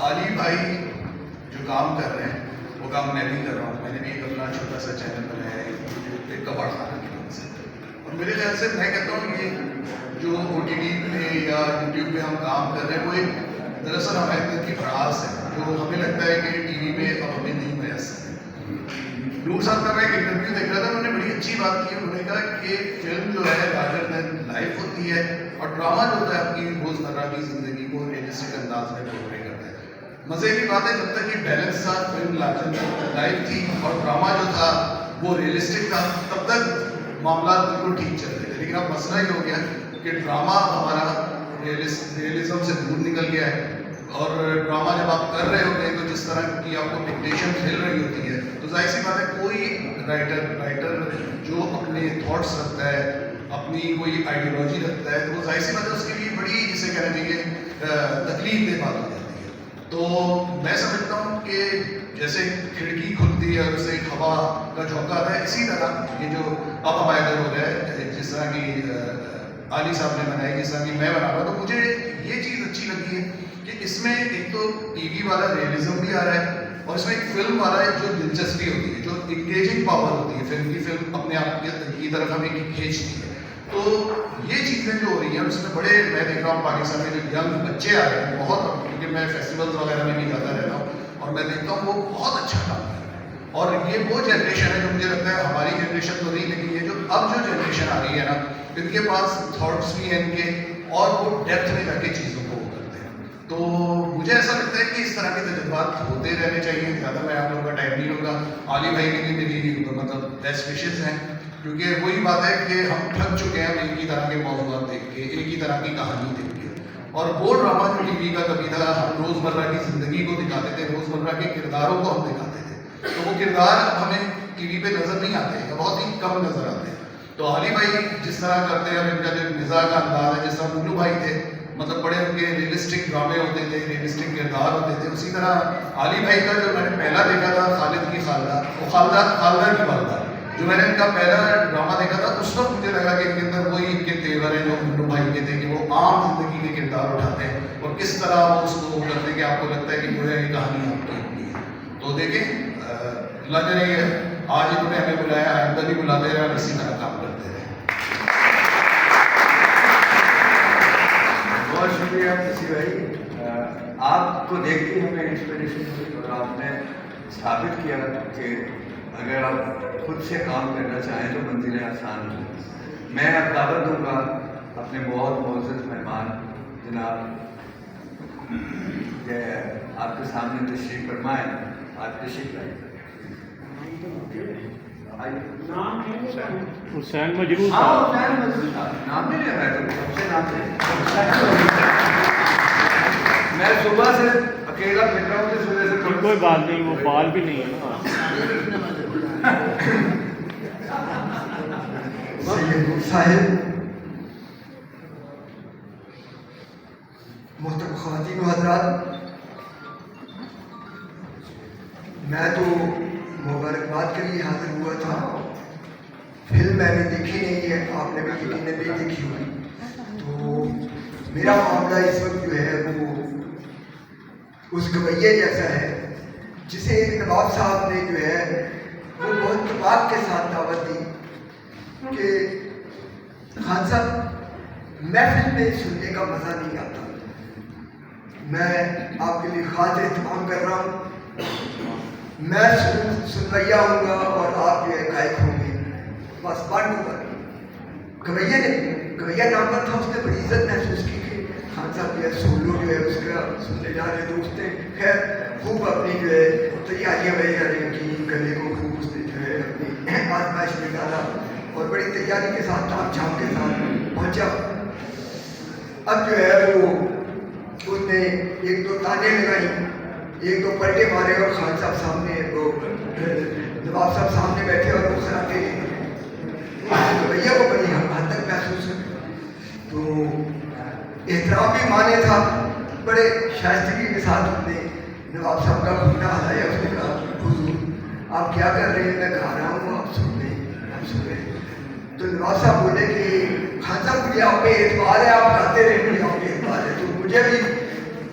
علی بھائی جو کام کر رہے ہیں وہ کام میں بھی کر رہا ہوں. میں نے بھی ایک اپنا چھوٹا سا چینل بنایا ہے یوٹیوب پہ کباڑ خانہ کے نام سے. اور میرے خیال سے میں کہتا ہوں کہ جو او ٹی ٹی پہ یا یوٹیوب پہ ہم کام کر رہے ہیں وہ ایک دراصل ہمارے اندر کی بڑھاس ہے جو ہمیں لگتا ہے کہ ٹی وی پہ اب ہمیں نہیں میسر ہے. نور صاحب کا میں ایک انٹرویو دیکھ رہا تھا, انہوں نے بڑی اچھی بات کی. انہوں نے کہا کہ فلم جو ہے لارجر دین لائف ہوتی ہے اور ڈرامہ جو ہوتا ہے آپ کی روزمرہ کی زندگی کو ریئلسٹک انداز میں پورٹری کرتا ہے. مزے کی بات ہے جب تک کہ بیلنس تھا, فلم لارجر دین لائف تھی اور ڈرامہ جو تھا وہ ریئلسٹک تھا, تب تک معاملات بالکل ٹھیک چل رہے تھے. لیکن اب مسئلہ یہ ہو گیا کہ ڈرامہ ہمارا ریئلزم سے دور نکل گیا ہے. اور ڈرامہ جب آپ کر رہے ہوتے ہیں تو جس طرح کی آپ کو ڈکٹیشن مل رہی ہوتی ہے تو ظاہر سی بات ہے کوئی رائٹر جو اپنے تھاٹس رکھتا ہے, اپنی کوئی آئیڈیالوجی رکھتا ہے, تو وہ ظاہر سی بات ہے اس کے لیے بڑی جسے کہنا چاہیے تکلیف دہ بات ہو جاتی ہے. تو میں سمجھتا ہوں کہ جیسے کھڑکی کھلتی ہے اور اسے ایک ہوا کا جھونکا آتا ہے, اسی طرح یہ جو اب ہمارے ادھر ہو رہا ہے جس طرح کی علی صاحب نے بنائی, جس طرح کی میں بنا رہا ہوں, تو مجھے یہ چیز اچھی لگی ہے کہ اس میں ایک تو ٹی وی والا ریئلزم بھی آ رہا ہے اور اس میں ایک فلم والا ہے جو دلچسپی ہوتی ہے, جو انگیجنگ پاور ہوتی ہے فلم اپنے آپ کی طرف ہمیں کھینچتی ہے. تو یہ چیزیں جو ہو رہی ہیں اس میں بڑے, میں دیکھ رہا ہوں پاکستان میں جو ینگ بچے آ رہے ہیں بہت, کیونکہ میں فیسٹیولز وغیرہ میں بھی جاتا رہتا ہوں اور میں دیکھتا ہوں وہ بہت اچھا کام کر رہے ہیں. اور یہ وہ جنریشن ہے جو مجھے لگتا ہے ہماری جنریشن تو نہیں, لیکن یہ جو اب جو جنریشن آ رہی ہے نا, ان کے پاس تھاٹس بھی ہیں ان کے, اور وہ ڈیپتھ میں جا کے چیزوں کو وہ کرتے ہیں. تو مجھے ایسا لگتا ہے کہ اس طرح کے تجربات ہوتے رہنے چاہیے. زیادہ میں آپ لوگوں کا ٹائم نہیں لوں گا. علی بھائی کے لیے میری مطلب بیسٹ وشز ہیں, کیونکہ وہی بات ہے کہ ہم تھک چکے ہیں ایک ہی طرح کے موضوعات دیکھ کے, ایک ہی طرح کی کہانی دیکھ کے. اور وہ ڈرامہ جو ٹی وی کا کبھی تھا, ہم روزمرہ کی زندگی کو دکھاتے تھے, روزمرہ کے کرداروں کو ہم دکھاتے تھے, تو وہ کردار اب ہمیں ٹی وی پہ نظر نہیں آتے یا بہت ہی کم نظر آتے ہیں. تو علی بھائی جس طرح کرتے ہیں اور ان کا جو مزاح کا انداز ہے, جس طرح منو بھائی تھے, مطلب بڑے ان کے ریئلسٹک ڈرامے ہوتے تھے, ریئلسٹک کردار ہوتے تھے, اسی طرح علی بھائی کا جو میں نے پہلا دیکھا تھا خالد کی خالدہ, وہ خالدہ کی والدہ, جو میں نے ان کا پہلا ڈرامہ دیکھا تھا, اس وقت مجھے لگا کہ ان کے اندر وہی ان کے تیور ہیں جو منو بھائی کے تھے, کہ وہ عام زندگی کے کردار اٹھاتے ہیں اور کس طرح وہ اس کو کرتے ہیں کہ آپ کو لگتا ہے کہ جو ہے یہ کہانی آپ کی ہوتی ہے. تو دیکھیں اللہ جانے آج انہوں نے ہمیں بلایا, آئندہ بھی بلاتے رہے اور اسی طرح کام کرتے رہے. بہت شکریہ کسی بھائی, آپ کو دیکھ کے ہمیں انسپریشن ہوئی اور آپ نے ثابت کیا کہ اگر آپ خود سے کام کرنا چاہیں تو منزلیں آسان ہیں. میں اب دعوت دوں گا اپنے بہت معزز مہمان جناب کہ آپ کے سامنے تشریف فرمائیں. آپ تشریف لائیں. حسین مجروح نام نہیں لے رہا ہے, سب سے نام لے. میں صبح سے اکیلا پھر رہا ہوں جس وجہ سے کوئی بات نہیں, وہ بال بھی نہیں ہے. صاحب, محترم خواتین و حضرات, میں تو مبارکباد کے لیے حاضر ہوا تھا. فلم میں نے دیکھی نہیں ہے, آپ نے بھی یقیناً نہیں دیکھی ہوگی. تو میرا معاملہ اس وقت جو ہے وہ اس گویے جیسا ہے جسے نواب صاحب نے جو ہے وہ بہت اتفاق کے ساتھ دعوت دی کہ خان صاحب محفل میں سننے کا مزہ نہیں آتا. میں آپ کے لیے خاص اہتمام کر رہا ہوں. میں سنویا ہوں گا اور آپ جو ہے گائک ہوں گے, بس بانٹ ہوگا. گویا نام پر تھا, اس نے بڑی عزت محسوس کی کہ خان صاحب جو ہے سولو جو ہے اس کا سننے جا رہے, تو اس نے خیر خوب اپنی جو ہے تیاریاں وغیرہ کی, گلے کو خوب اس نے جو ہے اپنی آزمائش میں ڈالا اور بڑی تیاری کے ساتھ تام جھام کے ساتھ پہنچا. اب جو ہے وہ اس نے ایک دو تانے لگائی, ایک دو پلٹے مارے اور خان صاحب سامنے, وہ نواب صاحب سامنے بیٹھے اور وہ خراٹے رویہ کو بڑی حد تک محسوس ہے. تو احترام بھی مانے تھا, بڑے شائستگی کے ساتھ اس نے نواب صاحب کا گھٹنا ہلایا. اس نے کہا حضور آپ کیا کر رہے ہیں؟ میں کھا رہا ہوں, آپ سن رہے ہیں؟ آپ سن رہے ہیں. تو نواب صاحب بولے کہ خان صاحب مجھے آپ پہ اعتبار ہے, آپ کھاتے رہے, مجھے آپ پہ اعتبار ہے. تو مجھے بھی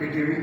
PTV